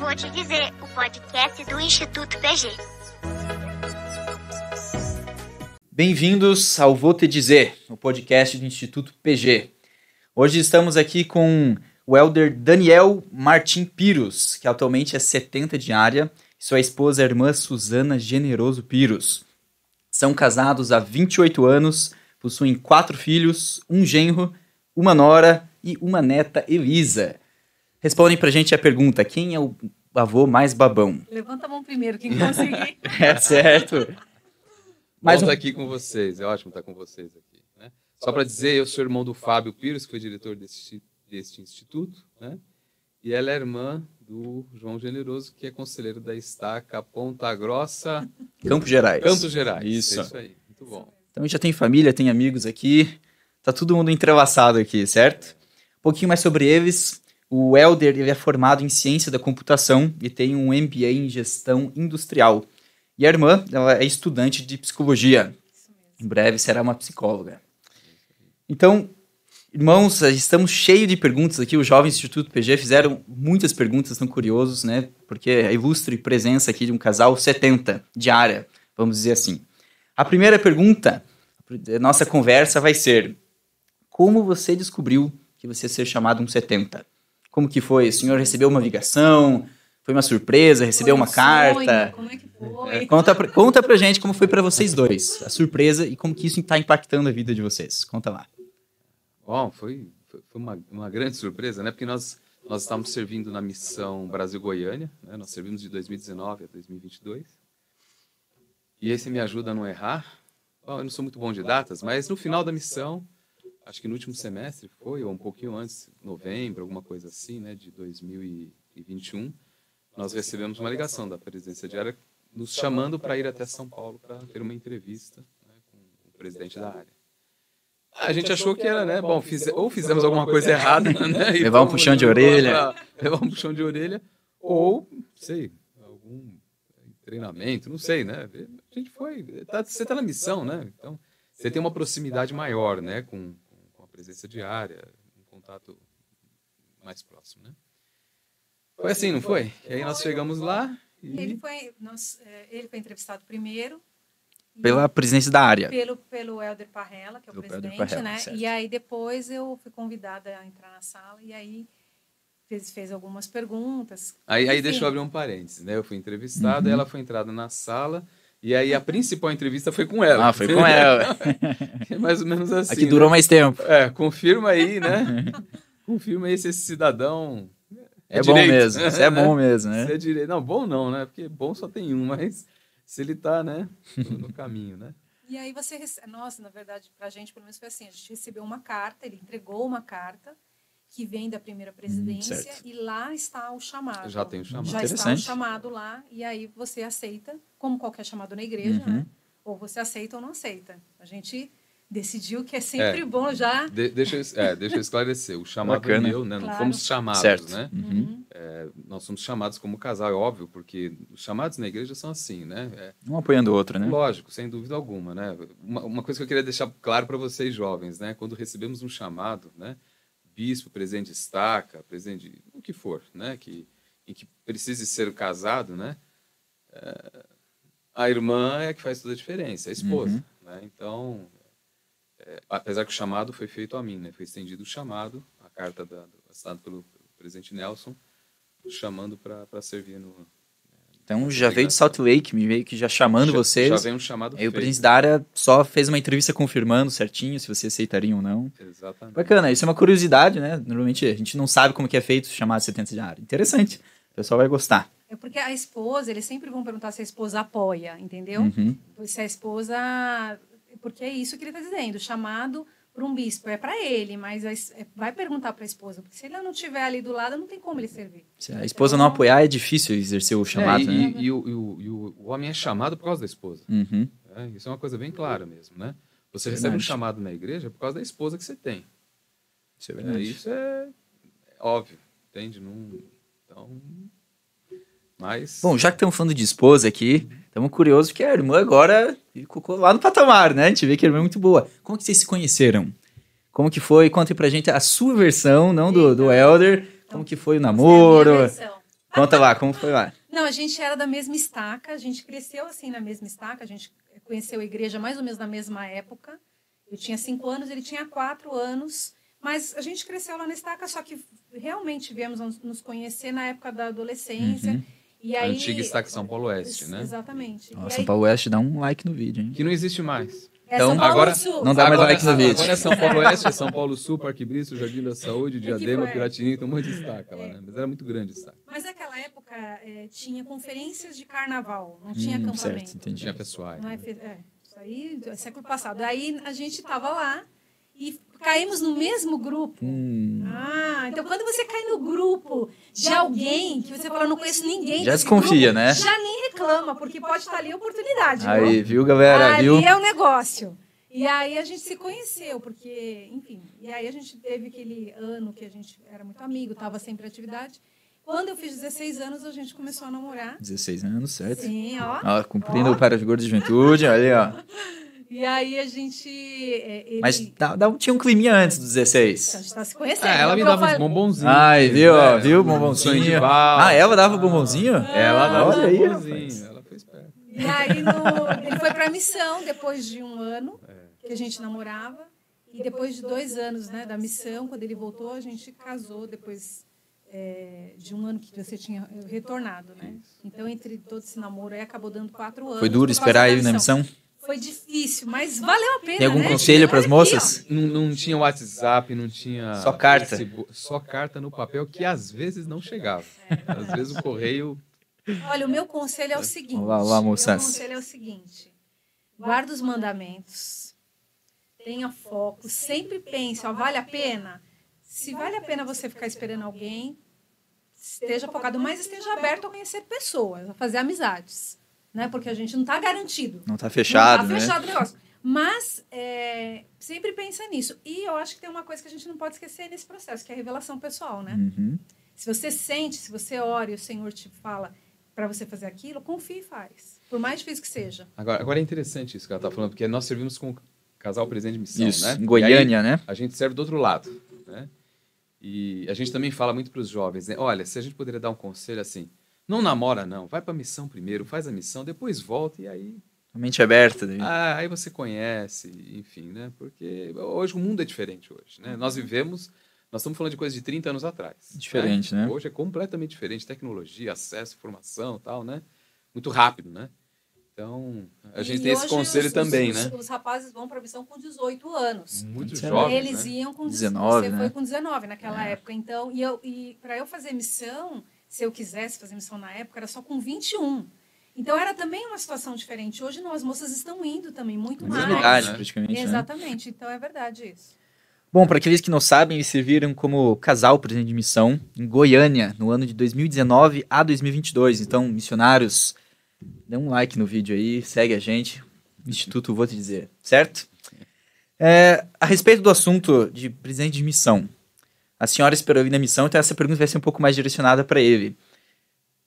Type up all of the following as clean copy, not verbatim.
Vou te dizer, o podcast do Instituto PG. Bem-vindos ao Vou Te Dizer, o podcast do Instituto PG. Hoje estamos aqui com o elder Daniel Martim Piros, que atualmente é 70 de área, e sua esposa, a irmã Suzana Generoso Piros. São casados há 28 anos, possuem 4 filhos, um genro, uma nora e uma neta, Elisa. Respondem pra gente a pergunta: quem é o avô mais babão? Levanta a mão primeiro, quem conseguir. É certo. Mas aqui com vocês, é ótimo estar com vocês aqui, né? Só para dizer, eu sou irmão do Fábio Piros, que foi diretor deste instituto, né? E ela é irmã do João Generoso, que é conselheiro da Estaca Ponta Grossa, Campos Gerais. Campos Gerais. Isso. É isso aí, muito bom. Então já tem família, tem amigos aqui, tá todo mundo entrelaçado aqui, certo? Um pouquinho mais sobre eles. O elder, ele é formado em ciência da computação e tem um MBA em gestão industrial. E a irmã, ela é estudante de psicologia. Em breve será uma psicóloga. Então, irmãos, estamos cheios de perguntas aqui. Os jovens do Instituto PG fizeram muitas perguntas, estão curiosos, né? Porque é a ilustre presença aqui de um casal 70 de área, vamos dizer assim. A primeira pergunta da nossa conversa vai ser: como você descobriu que você ia ser chamado um 70? Como que foi? O senhor recebeu uma ligação? Foi uma surpresa? Recebeu uma carta? Como é que foi? Conta pra gente como foi pra vocês dois, a surpresa, e como que isso está impactando a vida de vocês. Conta lá. Bom, foi uma grande surpresa, né? Porque nós estávamos servindo na missão Brasil-Goiânia, né? Nós servimos de 2019 a 2022. E esse me ajuda a não errar. Bom, eu não sou muito bom de datas, mas no final da missão, acho que no último semestre foi, ou um pouquinho antes, novembro, alguma coisa assim, né, de 2021, nós recebemos uma ligação da presidência diária nos chamando para ir até São Paulo para ter uma entrevista, né, com o presidente da área. A gente achou que era, né, bom, ou fizemos alguma coisa errada, né, levar um puxão de orelha. Levar um puxão de orelha, ou, sei, algum treinamento, não sei, né, a gente foi, você está na missão, né, então você tem uma proximidade maior, né, com a presença diária, um contato mais próximo, né. Foi assim, não foi? E aí nós chegamos lá e... Ele foi entrevistado primeiro. Pela presidência da área. Pelo Helder Parrella, que é o presidente, Parrella, né? certo. E aí depois eu fui convidada a entrar na sala e aí fez algumas perguntas. Aí deixa eu abrir um parênteses, né? Eu fui entrevistada, ela foi entrada na sala e aí a principal entrevista foi com ela. Ah, foi com ela. É mais ou menos assim. Aqui durou mais tempo. Confirma aí, né? Confirma aí se esse cidadão... É bom mesmo, isso é bom mesmo, né? Se é direito. Não, bom não, né? Porque bom só tem um, mas se ele tá, né, no caminho, né? E aí nossa, na verdade, pra gente, pelo menos foi assim, a gente recebeu uma carta, ele entregou uma carta que vem da primeira presidência e lá está o chamado. Já tem o chamado. Já está o chamado lá e aí você aceita, como qualquer chamado na igreja, né? Ou você aceita ou não aceita. A gente decidiu que é sempre bom já... Deixa eu esclarecer. O chamado Bacana. é meu, né? Não Claro. fomos chamados, Certo. né? Nós somos chamados como casal, é óbvio, porque os chamados na igreja são assim, né? Um apoiando o outro, né? Lógico, sem dúvida alguma, né? Uma coisa que eu queria deixar claro para vocês jovens, né? Quando recebemos um chamado, né? Bispo, presidente de estaca, presidente de o que for, né? Em que precise ser casado, né? A irmã é que faz toda a diferença, a esposa, né? Então... apesar que o chamado foi feito a mim, né? Foi estendido o chamado, a carta assinada pelo presidente Nelson, chamando para servir no... Então já veio de Salt Lake, me veio que já chamando vocês. Já veio um chamado Aí o feito. presidente da área só fez uma entrevista confirmando certinho se vocês aceitariam ou não. Exatamente. Bacana, isso é uma curiosidade, né? Normalmente a gente não sabe como que é feito o chamado 70 de área. Interessante, o pessoal vai gostar. É porque a esposa, eles sempre vão perguntar se a esposa apoia, entendeu? Se a esposa... Porque é isso que ele está dizendo, o chamado para um bispo é para ele, mas vai perguntar para a esposa, porque se ele não estiver ali do lado, não tem como ele servir. Se a esposa não apoiar, é difícil exercer o chamado, né? E o homem é chamado por causa da esposa. Isso é uma coisa bem clara mesmo, né? Você recebe um chamado na igreja por causa da esposa que você tem. Isso é verdade. Isso é óbvio, entende? Então... Mas... Bom, já que estamos falando de esposa aqui, estamos curiosos porque a irmã agora ficou lá no patamar, né? A gente vê que a irmã é muito boa. Como que vocês se conheceram? Como que foi? Conte pra gente a sua versão, não do Elder. Como que foi o namoro? Conta lá, como foi lá? Não, a gente era da mesma estaca, a gente cresceu assim na mesma estaca, a gente conheceu a igreja mais ou menos na mesma época. Eu tinha 5 anos, ele tinha 4 anos, mas a gente cresceu lá na estaca, só que realmente viemos nos conhecer na época da adolescência. E aí, a antiga estaca São Paulo Oeste, né? Exatamente. Ó, São Paulo Oeste, dá um like no vídeo, hein? Que não existe mais. Então, São Paulo agora Sul. não dá mais like no vídeo. Agora é São Paulo Oeste, é São Paulo Sul, Parque Briço, Jardim da Saúde, Diadema, foi? Piratininga, tem um monte de estaca lá, né? Mas era muito grande a estaca. Mas naquela época tinha conferências de carnaval, não tinha acampamento. Certo, entendi. Tinha pessoais. Não é, isso aí é século passado. Aí a gente estava lá e caímos no mesmo grupo. Então quando você cai no grupo de alguém que você fala, não conheço ninguém. Já desse desconfia, grupo, né? Já nem reclama, porque pode estar ali a oportunidade. Aí, viu, galera? Ali Viu? é o negócio. E aí a gente se conheceu, porque, enfim, e aí a gente teve aquele ano que a gente era muito amigo, estava sempre em atividade. Quando eu fiz 16 anos, a gente começou a namorar. 16 anos, certo? Sim, ó. Ó, cumprindo o para-vigor de juventude, olha aí, ó. E aí a gente... Mas tinha um climinha antes dos A 16. gente tá se conhecendo. Ela me dava uns bombonzinhos. Ai, viu, ó, né? viu, Sonho de bombonzinho. valsa. Ah, ela dava bombonzinho? Ela dava Olha aí, bombonzinho. Ela foi esperta. E aí ele foi pra missão depois de um ano que a gente namorava. E depois de 2 anos, né, da missão, quando ele voltou, a gente casou depois de um ano que você tinha retornado, né? Então, entre todo esse namoro aí, acabou dando 4 anos. Foi duro por causa esperar da ele na missão? Foi difícil, mas valeu a pena, Tem algum né? conselho para as Olha moças? aqui, Não tinha WhatsApp, não tinha... Só carta. Só carta no papel, que às vezes não chegava. Às vezes o correio... ó. Olha, o meu conselho é o seguinte. Olá, O moças. meu conselho é o seguinte. Guarda os mandamentos. Tenha foco. Sempre pense, ó, vale a pena? Se vale a pena você ficar esperando alguém, esteja focado, mas esteja aberto a conhecer pessoas, a fazer amizades. Né? Porque a gente não está garantido. Não tá fechado, não tá né? fechado o negócio. Mas sempre pensa nisso. E eu acho que tem uma coisa que a gente não pode esquecer nesse processo, que é a revelação pessoal, né? Uhum. Se você sente, se você ora e o Senhor te fala para você fazer aquilo, confie e faz. Por mais difícil que seja. Agora é interessante isso que ela está falando, porque nós servimos com casal presente de missão, Isso, né? em Goiânia, E aí, né? A gente serve do outro lado, né? E a gente também fala muito para os jovens, né? Olha, se a gente poderia dar um conselho assim, não namora não, vai para a missão primeiro, faz a missão, depois volta e aí... A mente aberta. Né? aí você conhece, enfim, né? Porque hoje o mundo é diferente hoje, né? Nós estamos falando de coisa de 30 anos atrás. Diferente, né? Hoje é completamente diferente, tecnologia, acesso, informação e tal, né? Muito rápido, né? Então, a gente tem esse conselho também, né? Os rapazes vão para a missão com 18 anos. Muito Sério? jovem, Eles né? iam com 19, Você né? foi com 19 naquela época. Então, e para eu fazer missão, se eu quisesse fazer missão na época, era só com 21. Então, era também uma situação diferente. Hoje, não, as moças estão indo também muito Mesma mais. idade, né? praticamente, né? Exatamente. Então, é verdade isso. Bom, para aqueles que não sabem, eles serviram como casal presente de missão em Goiânia, no ano de 2019 a 2022. Então, missionários, dê um like no vídeo aí, segue a gente. Instituto, vou te dizer, certo? A respeito do assunto de presente de missão, a senhora esperou vir na missão, então essa pergunta vai ser um pouco mais direcionada para ele.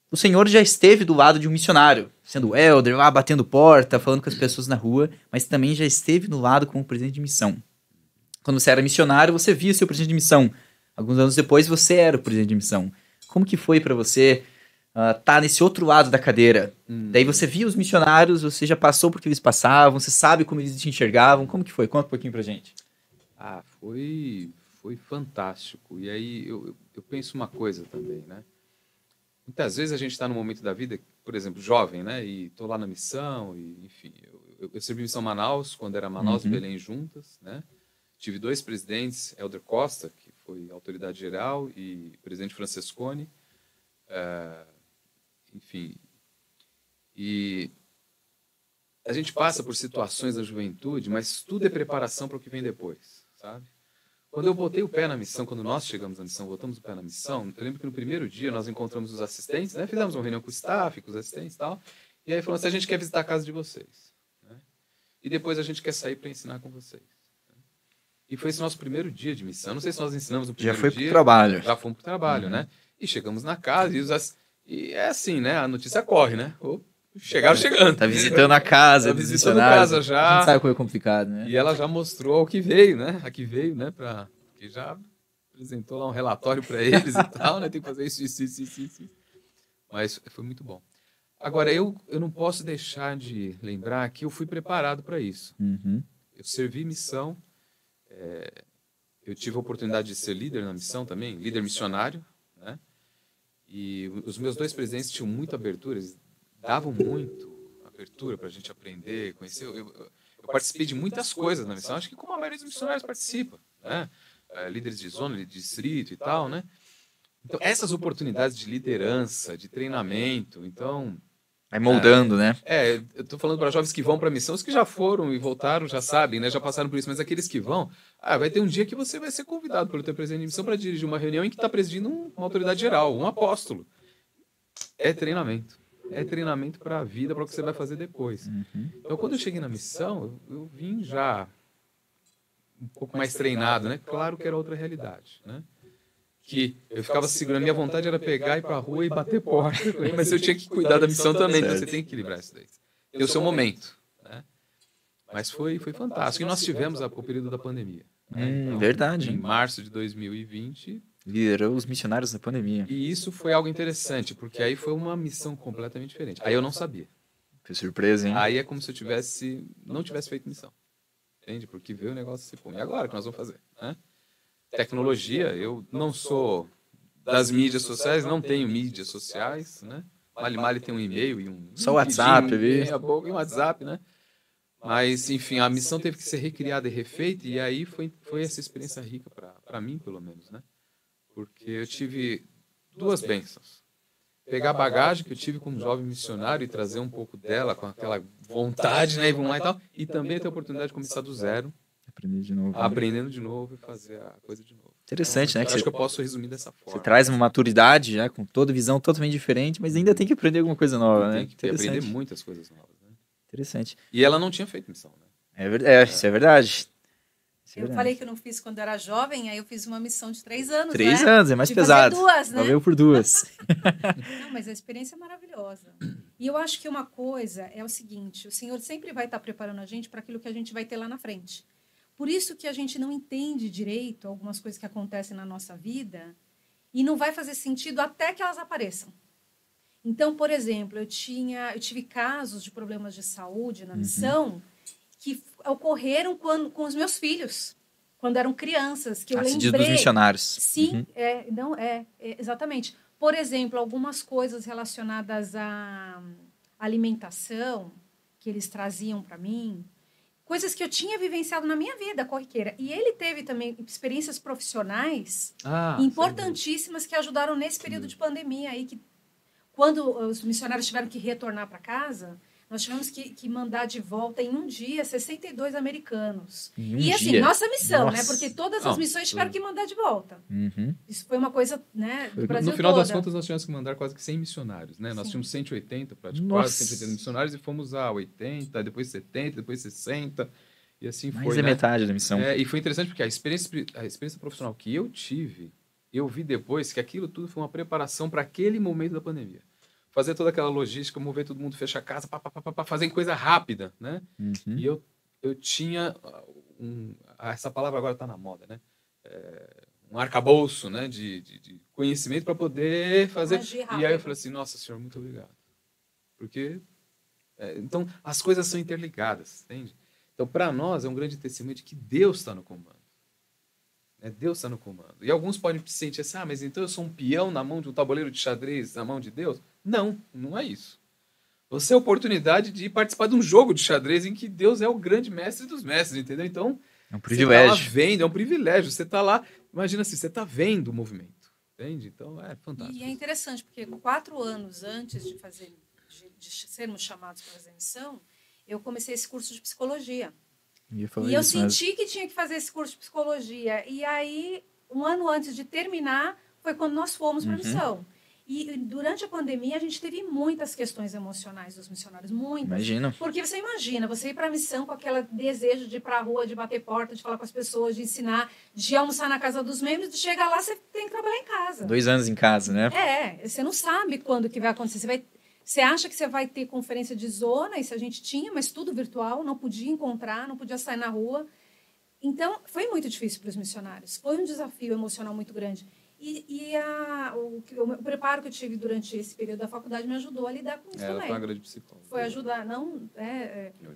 O senhor já esteve do lado de um missionário, sendo elder, lá batendo porta, falando com as pessoas na rua, mas também já esteve do lado como presidente de missão. Quando você era missionário, você via seu presidente de missão. Alguns anos depois, você era o presidente de missão. Como que foi para você estar nesse outro lado da cadeira? Daí você via os missionários, você já passou por que eles passavam, você sabe como eles te enxergavam. Como que foi? Conta um pouquinho pra gente. Foi fantástico. E aí eu penso uma coisa também, né? Muitas vezes a gente está num momento da vida, por exemplo, jovem, né? E estou lá na missão, e enfim. Eu servi missão Manaus, quando era Manaus e Belém juntas, né? Tive 2 presidentes, Elder Costa, que foi autoridade geral, e o presidente Francescone. Enfim. E a gente passa por situações da juventude, mas tudo é preparação para o que vem depois, sabe? Quando eu botei o pé na missão, quando nós chegamos na missão, botamos o pé na missão, eu lembro que no primeiro dia nós encontramos os assistentes, né? Fizemos uma reunião com o staff, com os assistentes e tal, e aí falamos assim, a gente quer visitar a casa de vocês, né? E depois a gente quer sair para ensinar com vocês. Né? E foi esse nosso primeiro dia de missão. Não sei se nós ensinamos no primeiro dia. Já foi pro trabalho. Já fomos pro trabalho, né? E chegamos na casa e é assim, né? A notícia corre, né? Chegaram chegando. Tá visitando a casa, tá dos visitando missionários. casa já. A gente sabe como é complicado, né? E ela já mostrou o que veio, né? A que veio, né? Que já apresentou lá um relatório para eles e tal, né? Tem que fazer isso. Mas foi muito bom. Agora, eu não posso deixar de lembrar que eu fui preparado para isso. Eu servi missão, eu tive a oportunidade de ser líder na missão também, líder missionário, né? E os meus 2 presidentes tinham muita abertura, eles davam muito abertura para a gente aprender, conhecer. Eu participei de muitas coisas na missão, acho que como a maioria dos missionários participa, né? Líderes de zona, de distrito e tal, né? Então, essas oportunidades de liderança, de treinamento, então... Vai moldando, né? Eu estou falando para jovens que vão para a missão, os que já foram e voltaram já sabem, né? Já passaram por isso, mas aqueles que vão, vai ter um dia que você vai ser convidado pelo teu presidente de missão para dirigir uma reunião em que está presidindo uma autoridade geral, um apóstolo. É treinamento. É treinamento para a vida, para o que você vai fazer depois. Então, quando eu cheguei na missão, eu vim já um pouco mais treinado, né? Claro que era outra realidade, né? Que eu ficava segurando, minha vontade era pegar, ir para a rua e bater porta, mas eu tinha que cuidar da missão também, então você tem que equilibrar isso daí. Tem o seu momento, né? Mas foi fantástico. E nós tivemos o período da pandemia. Né? Então, verdade. Em março de 2020... Liderou os missionários na pandemia. E isso foi algo interessante, porque aí foi uma missão completamente diferente. Aí eu não sabia. Foi surpresa, hein? Aí é como se eu não tivesse feito missão. Entende? Porque veio o negócio assim, e agora o que nós vamos fazer? Né? Tecnologia, eu não sou das mídias sociais, não tenho mídias sociais, né? Mali tem um e-mail e um... Só o WhatsApp ali. E um WhatsApp, né? Mas, enfim, a missão teve que ser recriada e refeita, e aí foi essa experiência rica para mim, pelo menos, né? Porque eu tive 2 bênçãos. Pegar a bagagem que eu tive como jovem missionário e trazer um pouco dela com aquela vontade, né? E vamos lá e tal. E também ter a oportunidade de começar do zero. Aprendendo de novo e fazer a coisa de novo. Interessante, então, né? Acho que eu posso resumir dessa forma. Você traz uma maturidade já, com toda visão totalmente diferente, mas ainda tem que aprender alguma coisa nova, né? Tem que aprender muitas coisas novas, né? Interessante. E ela não tinha feito missão, né? Isso é verdade. Eu falei que eu não fiz quando era jovem, aí eu fiz uma missão de 3 anos, 3 anos, é mais pesado. 2, né? Valeu por 2. Não, mas a experiência é maravilhosa. E eu acho que uma coisa é o seguinte, o Senhor sempre vai estar preparando a gente para aquilo que a gente vai ter lá na frente. Por isso que a gente não entende direito algumas coisas que acontecem na nossa vida e não vai fazer sentido até que elas apareçam. Então, por exemplo, eu tive casos de problemas de saúde na missão que ocorreram com os meus filhos, quando eram crianças, que eu lembrei... dos missionários. Sim, exatamente. Por exemplo, algumas coisas relacionadas à alimentação que eles traziam para mim, coisas que eu tinha vivenciado na minha vida corriqueira. E ele teve também experiências profissionais importantíssimas que ajudaram nesse período de pandemia aí, que quando os missionários tiveram que retornar para casa, nós tivemos que mandar de volta em um dia 62 americanos. Assim, nossa missão, né? Porque todas as missões tiveram que mandar de volta. Isso foi uma coisa, né, do Brasil no final toda. das contas, nós tivemos que mandar quase que 100 missionários, né? Nós tínhamos 180, praticamente, quase 180 missionários, e fomos a 80, depois 70, depois 60, e assim foi, Mais da metade da missão. E foi interessante porque a experiência profissional que eu tive, eu vi depois que aquilo tudo foi uma preparação para aquele momento da pandemia. Fazer toda aquela logística, mover todo mundo, fechar a casa, fazer coisa rápida, né? E eu tinha essa palavra agora está na moda, né? Um arcabouço, né? De conhecimento para poder fazer. E aí eu falei assim, nossa, senhor, muito obrigado. Porque, então, as coisas são interligadas, entende? Então, para nós, é um grande testemunho de que Deus está no comando. Deus está no comando. E alguns podem se sentir assim, mas então eu sou um peão na mão de um tabuleiro de xadrez, na mão de Deus? Não, não é isso. Você tem a oportunidade de participar de um jogo de xadrez em que Deus é o grande mestre dos mestres, entendeu? Então, é um privilégio. Você tá lá vendo, é um privilégio. Você está lá, imagina assim, você está vendo o movimento, entende? Então, é fantástico. E é interessante, porque 4 anos antes de sermos chamados para fazer missão, eu comecei esse curso de psicologia. E eu senti que tinha que fazer esse curso de psicologia. E aí, 1 ano antes de terminar, foi quando nós fomos para a missão. E durante a pandemia, a gente teve muitas questões emocionais dos missionários. Muitas. Imagina. Porque você imagina, você ir para a missão com aquele desejo de ir para a rua, de bater porta, de falar com as pessoas, de ensinar, de almoçar na casa dos membros, de chegar lá, você tem que trabalhar em casa. 2 anos em casa, né? Você não sabe quando que vai acontecer. Você acha que você vai ter conferência de zona, isso a gente tinha, mas tudo virtual, não podia encontrar, não podia sair na rua. Então, foi muito difícil para os missionários. Foi um desafio emocional muito grande. O preparo que eu tive durante esse período da faculdade me ajudou a lidar com isso Ela também. foi uma grande psicóloga. Foi ajudar,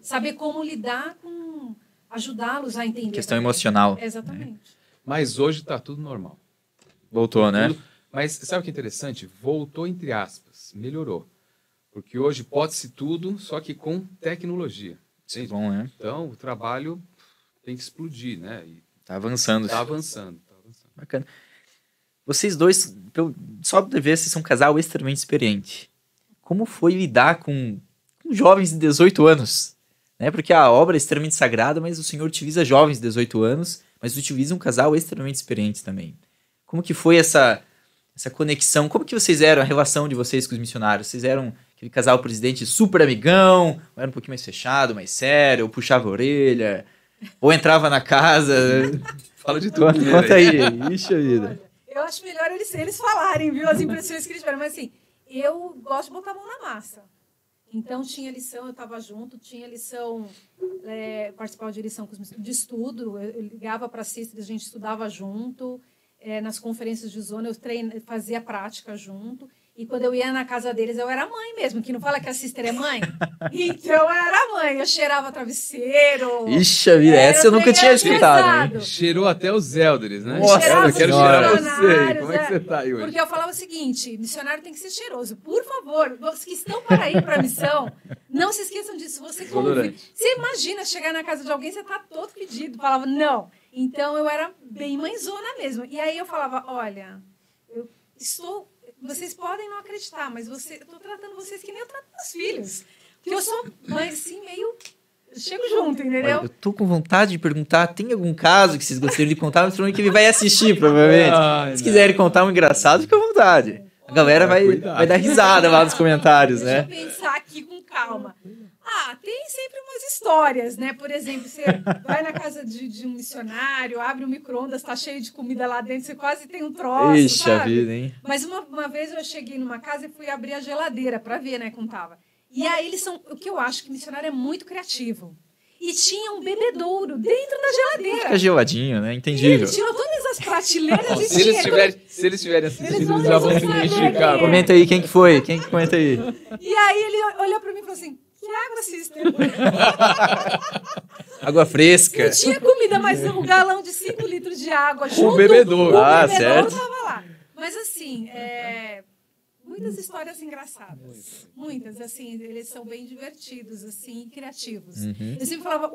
saber como lidar com... Ajudá-los a entender. Questão também. emocional. Exatamente. Mas hoje está tudo normal. Voltou, né? Mas sabe o que é interessante? Voltou entre aspas, melhorou. Porque hoje pode-se tudo, só que com tecnologia. Entende? Bom, né? Então, o trabalho tem que explodir, né? E Tá avançando. tá avançando. Bacana. Vocês dois, só pra ver, vocês são um casal extremamente experiente. Como foi lidar com jovens de 18 anos? Né? Porque a obra é extremamente sagrada, mas o senhor utiliza jovens de 18 anos, mas utiliza um casal extremamente experiente também. Como que foi essa conexão? Como que vocês eram, a relação de vocês com os missionários? Vocês eram aquele casal presidente super amigão, ou era um pouquinho mais fechado, mais sério, ou puxava a orelha, ou entrava na casa? Fala de tudo. Conta aí. Ixi, a vida. Eu acho melhor eles falarem, viu? As impressões que eles tiveram. Mas assim, eu gosto de botar a mão na massa. Então, tinha lição, eu estava junto, tinha lição, participava de lição de estudo, eu ligava para a Cícera, a gente estudava junto, nas conferências de zona eu fazia prática junto, e quando eu ia na casa deles, eu era mãe mesmo, que não fala que a Cícera é mãe? Então, eu era mãe, eu cheirava travesseiro. Ixi, a vida, essa eu nunca tinha escutado, hein? Cheirou até os elders, né? Nossa, eu quero cheirar você. missionários, Como é que você tá aí hoje? Porque eu falava o seguinte, missionário tem que ser cheiroso. Por favor, vocês que estão para ir para a missão, não se esqueçam disso. Você imagina chegar na casa de alguém, você tá todo fedido. Falava, não. Então, eu era bem mãezona mesmo. E aí eu falava, olha, vocês podem não acreditar, mas eu tô tratando vocês que nem eu trato meus filhos. Porque eu sou mãe, assim, meio... Eu chego junto, entendeu? Olha, eu tô com vontade de perguntar, tem algum caso que vocês gostariam de contar, mas provavelmente que ele vai assistir, provavelmente. Se quiserem contar um engraçado, fica à vontade. A galera vai dar risada lá nos comentários, né? Deixa eu pensar aqui com calma. Tem sempre umas histórias, né? Por exemplo, você vai na casa de um missionário, abre um micro-ondas, tá cheio de comida lá dentro, você quase tem um troço, Ixi, sabe? a vida, hein? Mas uma vez eu cheguei numa casa e fui abrir a geladeira para ver, né, como tava. E aí o que eu acho que missionário é muito criativo. E tinha um bebedouro dentro da geladeira. Fica geladinho, né? E Entendível. ele tirou todas as prateleiras e Se eles estiverem assistindo, eles já vão se identificar. Comenta aí, quem que foi? Quem que comenta aí? E aí ele olhou para mim e falou assim, que água, Sister? Água fresca. Não tinha comida, mas um galão de 5 litros de água junto. O bebedouro. Ah, O bebedouro certo. tava lá. Mas assim, muitas histórias engraçadas. Muitas, assim, eles são bem divertidos, assim, e criativos. Eu sempre falava,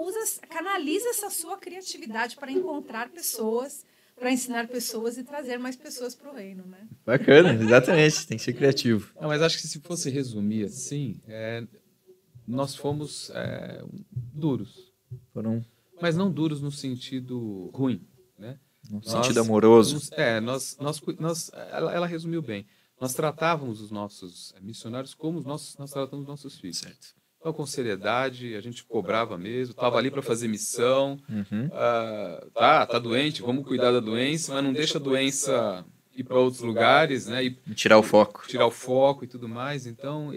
canaliza essa sua criatividade para encontrar pessoas, para ensinar pessoas e trazer mais pessoas para o reino, né? Bacana, exatamente. Tem que ser criativo. Não, mas acho que se fosse resumir assim, nós fomos duros. Foram Mas não duros no sentido ruim, né? no sentido amoroso. Ela resumiu bem. Nós tratávamos os nossos missionários como nós tratamos os nossos filhos. Certo. Então, com seriedade, a gente cobrava mesmo, estava ali para fazer missão. Tá doente, vamos cuidar da doença, mas não deixa a doença ir para outros lugares, né? E Tirar o foco. tirar o foco e tudo mais. Então,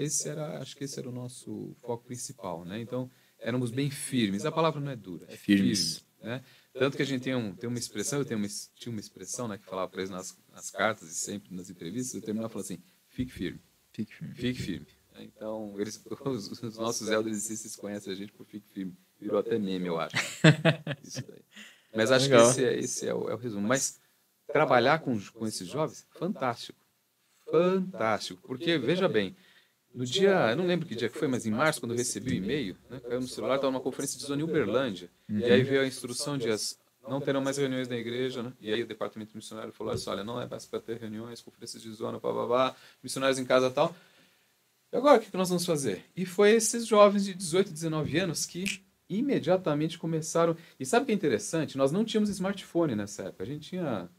acho que esse era o nosso foco principal, né? Então, éramos bem firmes. A palavra não é dura, é Firmes. firme, né? Tanto que a gente tem uma expressão, tinha uma expressão, né, que falava para eles nas cartas e sempre nas entrevistas, eu terminava falando assim, fique firme. Fique firme. Então, os nossos elders e sisters conhecem a gente por fique firme. Virou até meme, eu acho. Isso daí. Mas acho Legal. que esse é o resumo. Mas trabalhar com esses jovens, fantástico. Fantástico. Porque, veja bem, no dia, eu não lembro que dia que foi, mas em março, quando eu recebi o e-mail, né, caiu no celular, estava numa conferência de zona em Uberlândia. E aí veio a instrução de não terão mais reuniões na igreja, né? E aí o departamento missionário falou assim, olha, não é mais para ter reuniões, conferências de zona, missionários em casa e tal. E agora, o que nós vamos fazer? E foi esses jovens de 18, 19 anos que imediatamente começaram... E sabe o que é interessante? Nós não tínhamos smartphone nessa época. A gente tinha...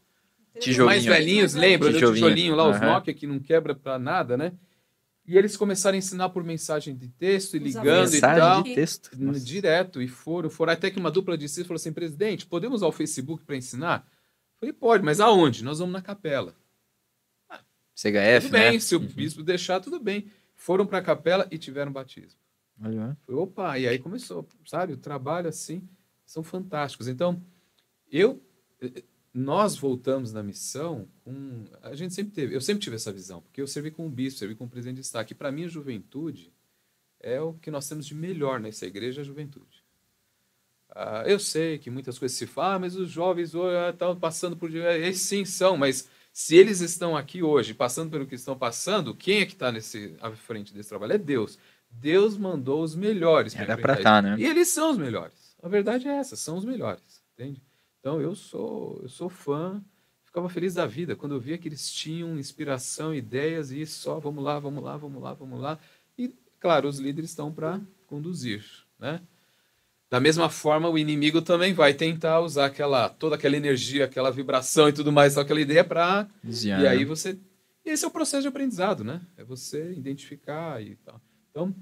Tijolinho. Mais velhinhos, lembra? Tijolinho. O tijolinho lá, os Aham. Nokia, que não quebra pra nada, né? E eles começaram a ensinar por mensagem de texto, e Usava ligando e tal. Mensagem de texto. Nossa. Direto. E foram. Até que uma dupla de falou assim, presidente, podemos usar o Facebook para ensinar? Eu falei, pode, mas aonde? Nós vamos na capela. CHF, Tudo bem, né? se o bispo deixar, tudo bem. Foram para a capela e tiveram batismo. Olha. Falei, opa, e aí começou, sabe? O trabalho assim, são fantásticos. Então, eu nós voltamos da missão a gente eu sempre tive essa visão, porque eu servi como bispo, servi como presidente de destaque. Para mim, a juventude é o que nós temos de melhor nessa igreja, a juventude. Eu sei que muitas coisas se falam, mas os jovens estão passando por... Eles sim são, mas se eles estão aqui hoje, passando pelo que estão passando, quem é que está à frente desse trabalho? É Deus. Deus mandou os melhores para enfrentar isso. Né? E eles são os melhores. A verdade é essa, são os melhores. Entende? Então, eu sou fã, ficava feliz da vida quando eu via que eles tinham inspiração, ideias e só vamos lá. E, claro, os líderes estão para conduzir, né? Da mesma forma, o inimigo também vai tentar usar toda aquela energia, aquela vibração e tudo mais, só aquela ideia para... E aí você... Esse é o processo de aprendizado, né? É você identificar e tal. Então,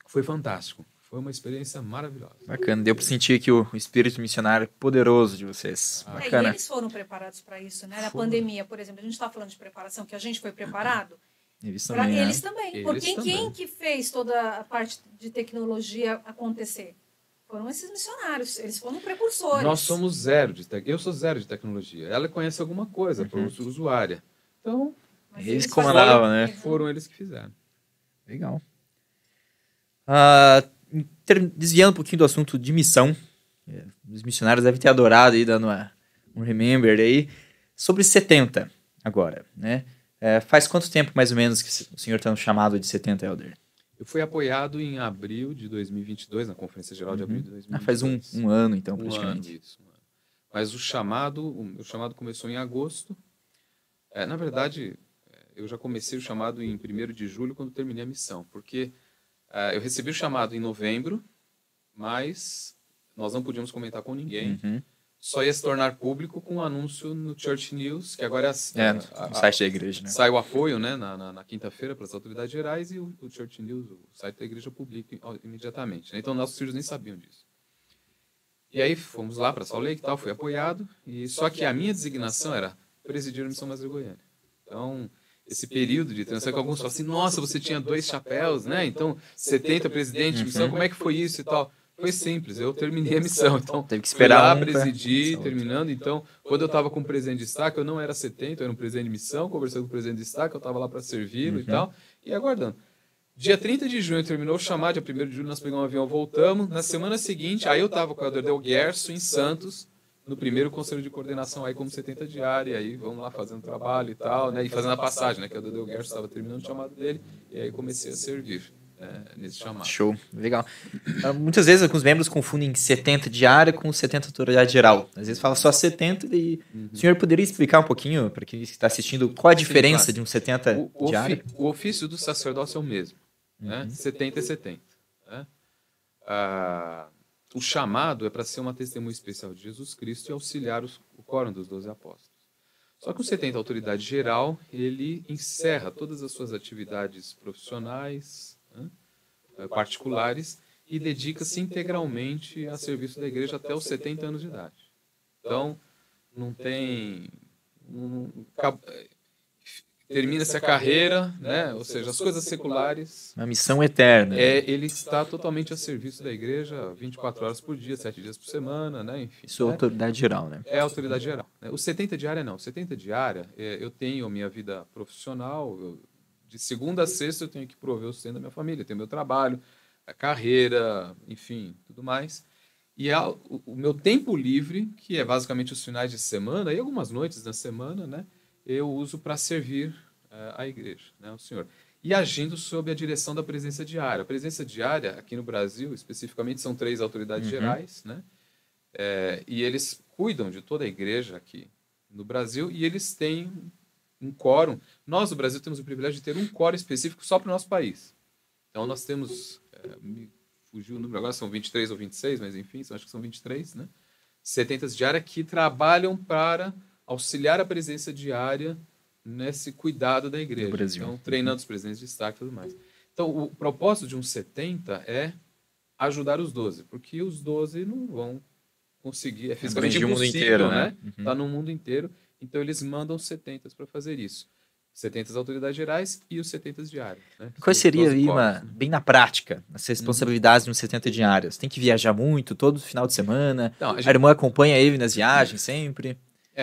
foi fantástico. Foi uma experiência maravilhosa. Bacana. Deu para sentir que o espírito missionário é poderoso de vocês. Bacana. E eles foram preparados para isso, né? Na pandemia, por exemplo, a gente está falando de preparação, que a gente foi preparado. Eles também. Eles também. Porque quem que fez toda a parte de tecnologia acontecer? Foram esses missionários, eles foram precursores. Nós somos zero de tecnologia. Eu sou zero de tecnologia. Ela conhece alguma coisa, por usuária. Então, eles comandavam, né? Foram eles que fizeram. Legal. Desviando um pouquinho do assunto de missão, os missionários devem ter adorado aí, dando um remember aí, sobre 70 agora, né? Faz quanto tempo, mais ou menos, que o senhor está no chamado de 70, Elder? Eu fui apoiado em abril de 2022, na Conferência Geral de abril de 2022. Faz um ano, então, praticamente. Um ano. Mas o chamado começou em agosto. Na verdade, eu já comecei o chamado em 1º de julho, quando terminei a missão, porque eu recebi o chamado em novembro, mas nós não podíamos comentar com ninguém. Só ia se tornar público com um anúncio no Church News, que agora no site da igreja, né? Sai o apoio, né, na quinta-feira para as autoridades gerais, e o Church News, o site da igreja, publica imediatamente. Né? Então, nossos filhos nem sabiam disso. E aí fomos lá para Salt Lake e tal, fui apoiado, só que a minha designação era presidir a missão Brasil Goiânia. Então, esse período de transição, que alguns falam assim, nossa, você tinha 2 chapéus, né? Então, 70 presidente de missão, como é que foi isso e tal? Foi simples, eu terminei a missão, então teve que esperar presidi, terminando. Então, quando eu estava com o presidente de destaque, eu não era 70, eu era um presidente de missão, conversando com o presidente de destaque, eu estava lá para servi-lo e tal, e aguardando. Dia 30 de junho terminou o chamado, dia 1º de julho nós pegamos um avião, voltamos. Na semana seguinte, aí eu estava com o Elder Del Guerço em Santos, no primeiro conselho de coordenação, aí como 70 diária, aí vamos lá fazendo trabalho e tal, né, e fazendo a passagem, né, que o Elder Del Guerço estava terminando o chamado dele, e aí comecei a servir. Nesse chamado. Show, legal. Muitas vezes alguns membros confundem 70 diária com 70 autoridade geral. Às vezes fala só 70 e o senhor poderia explicar um pouquinho para quem está assistindo qual a diferença de um 70 diária? O ofício do sacerdócio é o mesmo, né? 70 é 70. Né? O chamado é para ser uma testemunha especial de Jesus Cristo e auxiliar o quórum dos 12 apóstolos. Só que o 70 autoridade geral, ele encerra todas as suas atividades profissionais, particulares, e dedica-se integralmente a serviço da igreja até os 70 anos de idade. Então, não tem... termina-se a carreira, né? Ou seja, as coisas seculares... Uma missão eterna. Ele está totalmente a serviço da igreja 24 horas por dia, 7 dias por semana, né? Enfim. Isso é autoridade geral, né? É a autoridade geral. O 70 diária não. O 70 diária, eu tenho a minha vida profissional... De segunda a sexta eu tenho que prover o sustento da minha família, tenho meu trabalho, a carreira, enfim, tudo mais. E o meu tempo livre, que é basicamente os finais de semana e algumas noites da semana, né, eu uso para servir a igreja, né, o Senhor. E agindo sob a direção da presença diária. A presença diária, aqui no Brasil, especificamente, são 3 autoridades gerais, né, e eles cuidam de toda a igreja aqui no Brasil, e eles têm um quórum. Nós, no Brasil, temos o privilégio de ter um quórum específico só para o nosso país. Então, nós temos, me fugiu o número agora, são 23 ou 26, mas enfim, acho que são 23, né? 70 diárias que trabalham para auxiliar a presença diária nesse cuidado da igreja. Então, treinando os presidentes de destaque e tudo mais. Então, o propósito de um 70 é ajudar os 12, porque os 12 não vão conseguir, é fisicamente impossível, mundo inteiro, né? Tá no mundo inteiro. Então, eles mandam 70 para fazer isso. 70 autoridades gerais e os 70 diários. Né? Qual seria aí, bem na prática, as responsabilidades de um 70 diários? Tem que viajar muito, todo final de semana? Não, a irmã acompanha ele nas viagens sempre?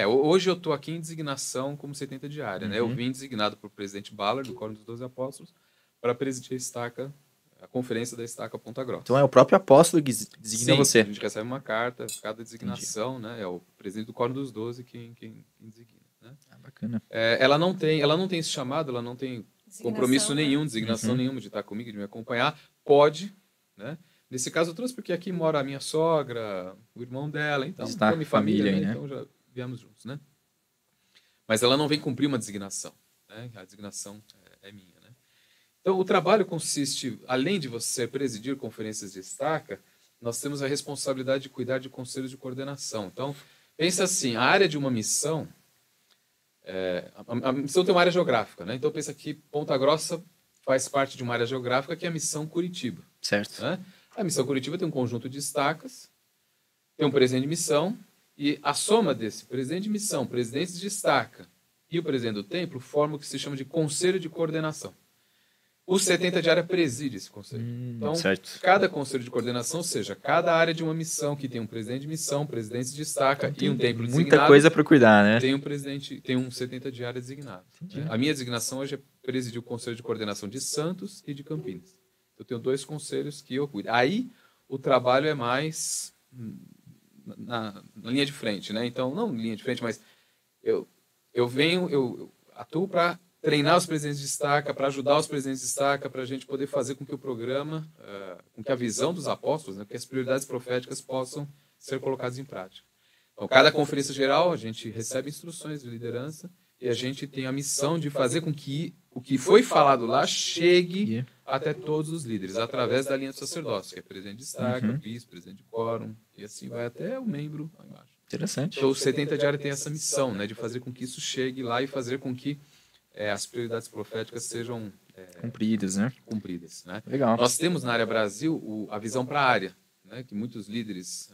Hoje eu estou aqui em designação como 70 diária, né? Eu vim designado por presidente Ballard, do Quórum dos 12 Apóstolos, para presidir a Estaca, a conferência da Estaca Ponta Grossa. Então é o próprio apóstolo que designa você. A gente recebe uma carta, cada designação, né? É o presidente do Quórum dos 12 quem designa. Né? Bacana. Ela não tem esse chamado, ela não tem compromisso nenhum, designação nenhuma de estar comigo, de me acompanhar. Pode, né? Nesse caso eu trouxe porque aqui mora a minha sogra, o irmão dela, então está minha família, aí, né? Então já viemos juntos, né? Mas ela não vem cumprir uma designação, né? A designação é minha, né? Então o trabalho consiste, além de você presidir conferências de estaca, nós temos a responsabilidade de cuidar de conselhos de coordenação. Então, pensa assim, a área de uma missão, a missão tem uma área geográfica, né? Então pensa que Ponta Grossa faz parte de uma área geográfica que é a missão Curitiba. Certo. Né? A missão Curitiba tem um conjunto de estacas, tem um presidente de missão, e a soma desse presidente de missão, presidentes de estaca e o presidente do templo forma o que se chama de conselho de coordenação. O 70 diária preside esse conselho. Então, certo. cada conselho de coordenação, ou seja, cada área de uma missão que tem um presidente de missão, presidentes de estaca e um templo designado. Muita coisa para cuidar, né? Tem um 70 diária designado. Né? A minha designação hoje é presidir o conselho de coordenação de Santos e de Campinas. Eu tenho 2 conselhos que eu cuido. Aí o trabalho é mais na linha de frente, né? Então, não linha de frente, mas eu atuo para treinar os presidentes de estaca, para ajudar os presidentes de estaca, para a gente poder fazer com que o programa, com que a visão dos apóstolos, né, que as prioridades proféticas possam ser colocadas em prática. Então, cada conferência geral, a gente recebe instruções de liderança e a gente tem a missão de fazer com que o que foi falado lá chegue até todos os líderes, através da linha do sacerdócio, que é presidente de estaca, bispo, presidente de quórum, e assim vai até o membro lá embaixo. Interessante. Então, o 70 diário tem essa missão, né, de fazer com que isso chegue lá e fazer com que as prioridades proféticas sejam cumpridas, né? Cumpridas, né? Legal. Nós temos na área Brasil a visão para a área, né, que muitos líderes,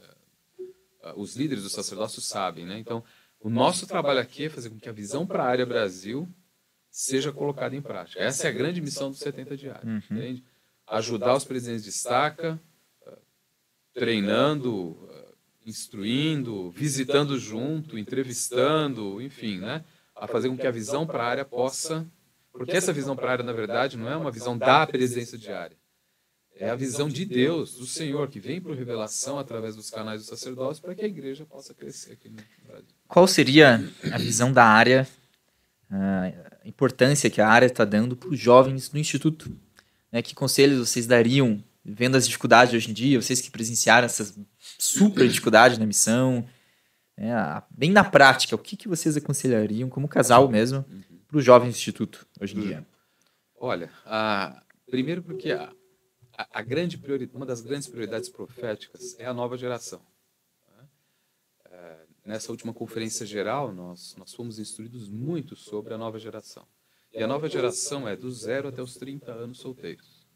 os líderes do sacerdócio sabem, né? Então, o nosso trabalho aqui é fazer com que a visão para a área Brasil seja colocada em prática. Essa é a grande missão do 70 diário, entende? Ajudar os presidentes de estaca, treinando, instruindo, visitando junto, entrevistando, enfim, né? A fazer com que a visão para a área possa... Porque essa visão para a área, na verdade, não é uma visão da presidência diária. É a visão de Deus, do Senhor, que vem por revelação através dos canais do sacerdócio para que a igreja possa crescer aqui no Brasil. Qual seria a visão da área, a importância que a área está dando para os jovens no Instituto? Né? Que conselhos vocês dariam, vendo as dificuldades hoje em dia, vocês que presenciaram essas super dificuldades na missão... bem na prática, o que vocês aconselhariam como casal mesmo para os jovens do Instituto hoje em dia? Olha, primeiro porque uma das grandes prioridades proféticas é a nova geração. Nessa última conferência geral, nós fomos instruídos muito sobre a nova geração. E a nova geração é do 0 até os 30 anos solteiros.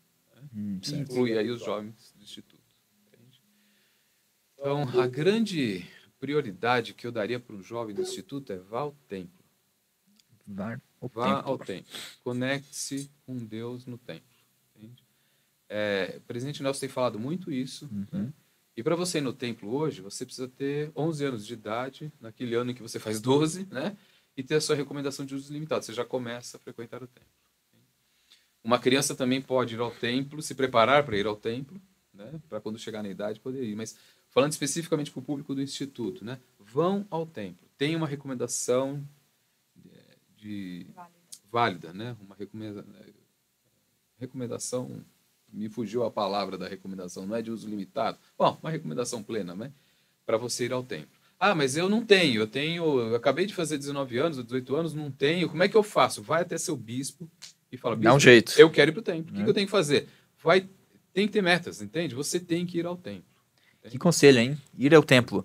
Inclui aí os jovens do Instituto. Entende? Então, a grande prioridade que eu daria para um jovem do Instituto é vá ao templo. Vá ao templo. Conecte-se com Deus no templo. Entende? O presidente Nelson tem falado muito isso. Né? E para você ir no templo hoje, você precisa ter 11 anos de idade, naquele ano em que você faz 12, né? E ter a sua recomendação de uso limitado. Você já começa a frequentar o templo. Uma criança também pode ir ao templo, se preparar para ir ao templo, né? Para quando chegar na idade poder ir. Mas falando especificamente para o público do Instituto, né? Vão ao templo. Tem uma recomendação válida, né? Uma recomendação, me fugiu a palavra da recomendação, não é de uso limitado. Bom, uma recomendação plena, né? Para você ir ao templo. Mas eu não tenho, eu acabei de fazer 19 anos, 18 anos, não tenho, como é que eu faço? Vai até seu bispo e fala, bispo, dá um jeito. Eu quero ir para o templo, o que eu tenho que fazer? Tem que ter metas, entende? Você tem que ir ao templo. Entende? Que conselho, hein? Ir ao templo.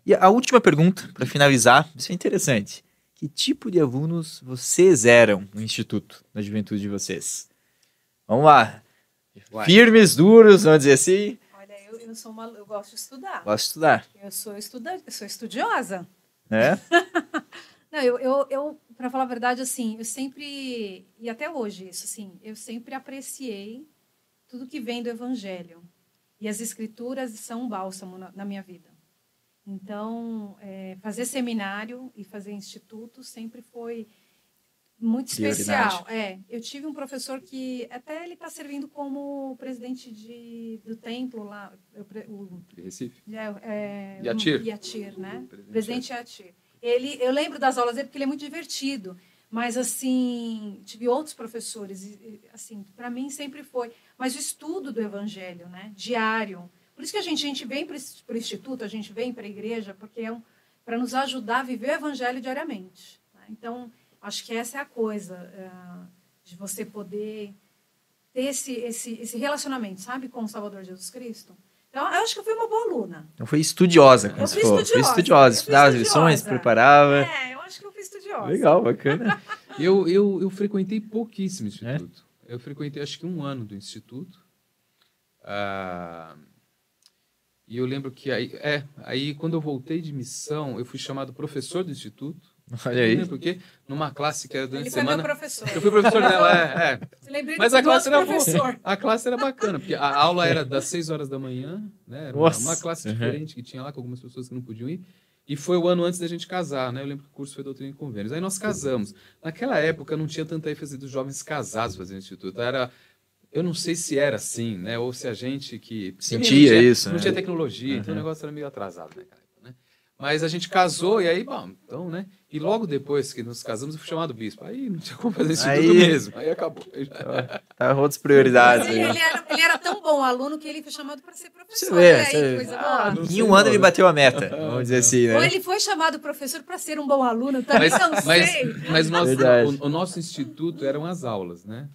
E a última pergunta, para finalizar, isso é interessante. Que tipo de alunos vocês eram no Instituto, na juventude de vocês? Vamos lá. Firmes, duros, vamos dizer assim. Olha, eu gosto de estudar. Gosto de estudar. Eu sou estudiosa. É? Não, eu para falar a verdade, assim, eu sempre, e até hoje isso, assim, eu sempre apreciei tudo que vem do Evangelho. E as Escrituras são um bálsamo na minha vida. Então, fazer seminário e fazer instituto sempre foi muito especial. Eu tive um professor que até ele está servindo como presidente do templo lá. De Recife? Yatir, né? Presidente Yatir. Eu lembro das aulas dele porque ele é muito divertido. Mas, assim, tive outros professores. Assim, para mim sempre foi. Mas o estudo do evangelho, né? Diário. Por isso que a gente vem para o instituto, a gente vem para a igreja, porque para nos ajudar a viver o evangelho diariamente. Né? Então, acho que essa é a coisa, de você poder ter esse relacionamento, sabe, com o Salvador Jesus Cristo. Então, eu acho que eu fui uma boa aluna. Então foi estudiosa, como você falou. Foi estudiosa, estudava as lições, preparava. Eu acho que eu fui estudiosa. Legal, bacana. Eu frequentei pouquíssimo instituto. Eu frequentei, acho que 1 ano do instituto. E eu lembro que aí quando eu voltei de missão, eu fui chamado professor do instituto. Olha aí. Porque numa classe que era durante a semana... Ele foi meu professor. Eu fui professor dela, Mas a classe era bacana, porque a aula era das 6 horas da manhã, né? Era uma classe diferente que tinha lá, com algumas pessoas que não podiam ir. E foi o ano antes da gente casar, né? Eu lembro que o curso foi Doutrina e Convênios. Aí nós casamos. Naquela época não tinha tanta ênfase dos jovens casados fazendo instituto. Eu não sei se era assim, né? Ou se a gente que... sentia isso, não tinha tecnologia, então o negócio era meio atrasado, né, cara? Mas a gente casou e aí, bom, então, né? E logo depois que nos casamos, eu fui chamado bispo. Aí não tinha como fazer instituto mesmo. Aí acabou. Tá outras prioridades. Ele era tão bom aluno que ele foi chamado para ser professor. Em 1 ano ele bateu a meta, vamos dizer assim, né? Ou ele foi chamado professor para ser um bom aluno, também não sei. Mas o nosso instituto eram as aulas, né?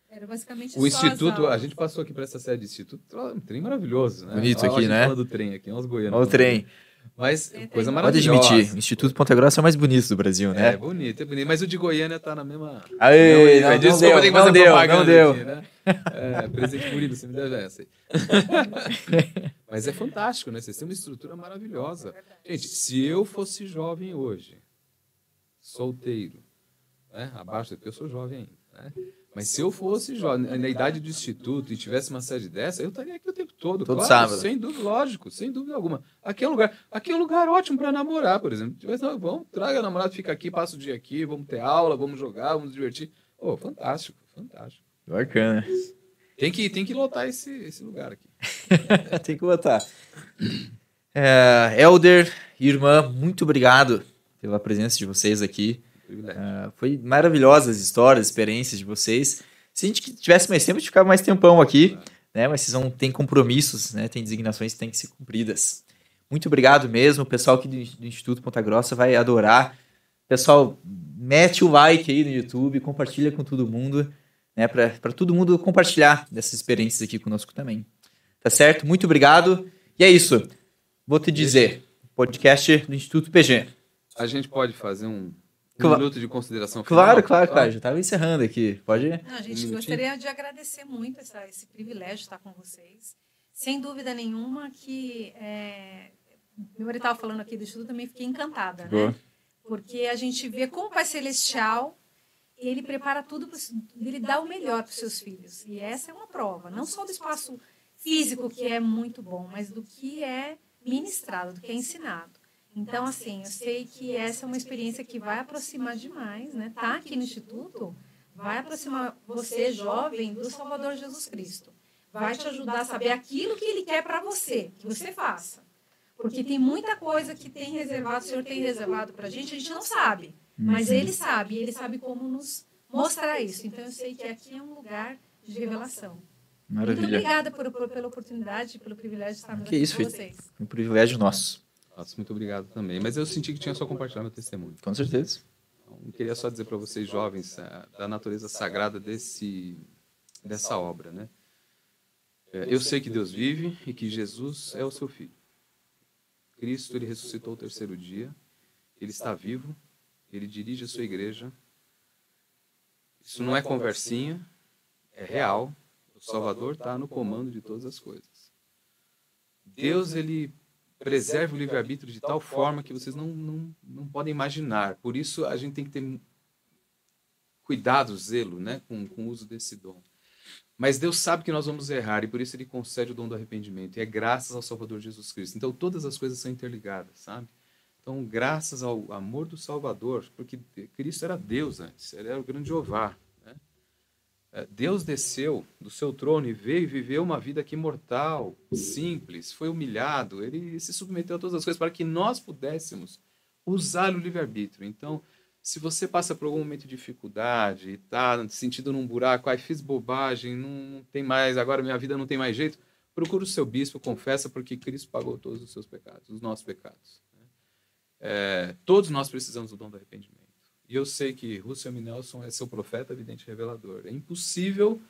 Era basicamente o instituto, a gente passou aqui para essa sede de instituto, um trem maravilhoso, né? Bonito aqui, né? Fala do trem aqui, nós goianos. Olha o trem. Mas coisa maravilhosa. Pode admitir, o Instituto Ponta Grossa é o mais bonito do Brasil, né? É bonito. Mas o de Goiânia tá na mesma... Desculpa, tem que fazer propaganda. Não deu. Aqui, né? Presente bonito, você me deve essa aí. Mas é fantástico, né? Vocês têm uma estrutura maravilhosa. Gente, se eu fosse jovem hoje, solteiro, né? Abaixo, porque eu sou jovem ainda, né? Mas se eu fosse jovem, na idade do instituto, e tivesse uma sede dessa, eu estaria aqui o tempo todo. Todo claro, sábado. Sem dúvida, lógico, sem dúvida alguma. Aqui é um lugar ótimo para namorar, por exemplo. Vamos, traga a namorada, fica aqui, passa o dia aqui, vamos ter aula, vamos jogar, vamos nos divertir. Fantástico, fantástico. Bacana. Tem que lotar esse lugar aqui. Tem que lotar. Elder, irmã, muito obrigado pela presença de vocês aqui. Foi maravilhosa as histórias, as experiências de vocês. Se a gente tivesse mais tempo, a gente ficava mais tempão aqui, né? Mas vocês têm compromissos, né? Tem designações que têm que ser cumpridas. Muito obrigado mesmo. O pessoal aqui do Instituto Ponta Grossa vai adorar. Pessoal, mete o like aí no YouTube, compartilha com todo mundo, né? Para todo mundo compartilhar dessas experiências aqui conosco também. Tá certo? Muito obrigado. E é isso. Vou te dizer, podcast do Instituto PG. A gente pode fazer um minuto de consideração final? Claro. Já estava encerrando aqui. Pode ir? A gente gostaria de agradecer muito esse privilégio de estar com vocês. Sem dúvida nenhuma que... meu marido estava falando aqui do estudo, também fiquei encantada, né? Porque a gente vê como o Pai Celestial, ele prepara tudo, ele dá o melhor para os seus filhos. E essa é uma prova, não só do espaço físico, que é muito bom, mas do que é ministrado, do que é ensinado. Então, assim, eu sei que essa é uma experiência que vai aproximar demais, né? Tá aqui no Instituto, vai aproximar você, jovem, do Salvador Jesus Cristo. Vai te ajudar a saber aquilo que Ele quer para você, que você faça. Porque tem muita coisa que tem reservado, o Senhor tem reservado para a gente não sabe. Mas Ele sabe como nos mostrar isso. Então, eu sei que aqui é um lugar de revelação. Maravilha. Muito obrigada pela oportunidade, pelo privilégio de estarmos aqui com vocês. Um privilégio nosso. Nossa, muito obrigado também. Mas eu senti que tinha só compartilhar meu testemunho. Com certeza. Eu queria só dizer para vocês, jovens, da natureza sagrada dessa obra, né? Eu sei que Deus vive e que Jesus é o seu Filho. Cristo, ele ressuscitou o 3º dia. Ele está vivo. Ele dirige a sua igreja. Isso não é conversinha. É real. O Salvador está no comando de todas as coisas. Deus, ele preserva o livre-arbítrio de tal forma que vocês não podem imaginar. Por isso, a gente tem que ter cuidado, zelo, né, com o uso desse dom. Mas Deus sabe que nós vamos errar e por isso ele concede o dom do arrependimento. E é graças ao Salvador Jesus Cristo. Então todas as coisas são interligadas, sabe? Então graças ao amor do Salvador, porque Cristo era Deus antes, ele era o grande Jeová, né? Deus desceu do seu trono e veio e viveu uma vida aqui mortal, simples, foi humilhado, ele se submeteu a todas as coisas para que nós pudéssemos usar o livre-arbítrio. Então, se você passa por algum momento de dificuldade, está sentindo num buraco, fiz bobagem, não tem mais, agora minha vida não tem mais jeito, procura o seu bispo, confessa, porque Cristo pagou todos os seus pecados, os nossos pecados. Todos nós precisamos do dom do arrependimento. E eu sei que Russell M. Nelson é seu profeta, vidente e revelador. É impossível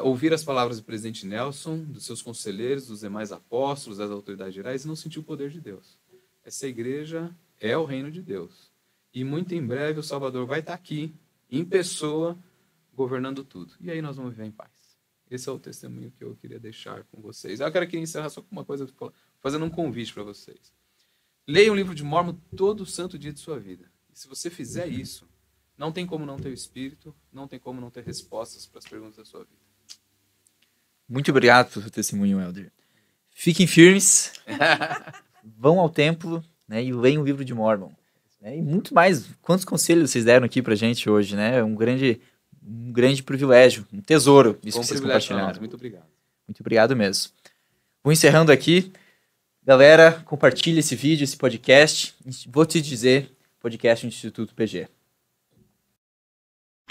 ouvir as palavras do presidente Nelson, dos seus conselheiros, dos demais apóstolos, das autoridades gerais, e não sentir o poder de Deus. Essa igreja é o reino de Deus. E muito em breve o Salvador vai estar aqui, em pessoa, governando tudo. E aí nós vamos viver em paz. Esse é o testemunho que eu queria deixar com vocês. Eu quero encerrar só com uma coisa, fazendo um convite para vocês. Leia o livro de Mórmon todo santo dia de sua vida. E se você fizer isso, não tem como não ter o Espírito, não tem como não ter respostas para as perguntas da sua vida. Muito obrigado pelo seu testemunho, Elder. Fiquem firmes, vão ao templo, né, e leiam o livro de Mórmon. E muito mais. Quantos conselhos vocês deram aqui pra gente hoje, né? É um grande privilégio, um tesouro isso que vocês compartilharam. Muito obrigado. Muito obrigado mesmo. Vou encerrando aqui. Galera, compartilhe esse vídeo, esse podcast. Vou te dizer, podcast do Instituto PG.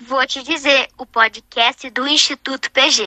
Vou te dizer, o podcast do Instituto PG.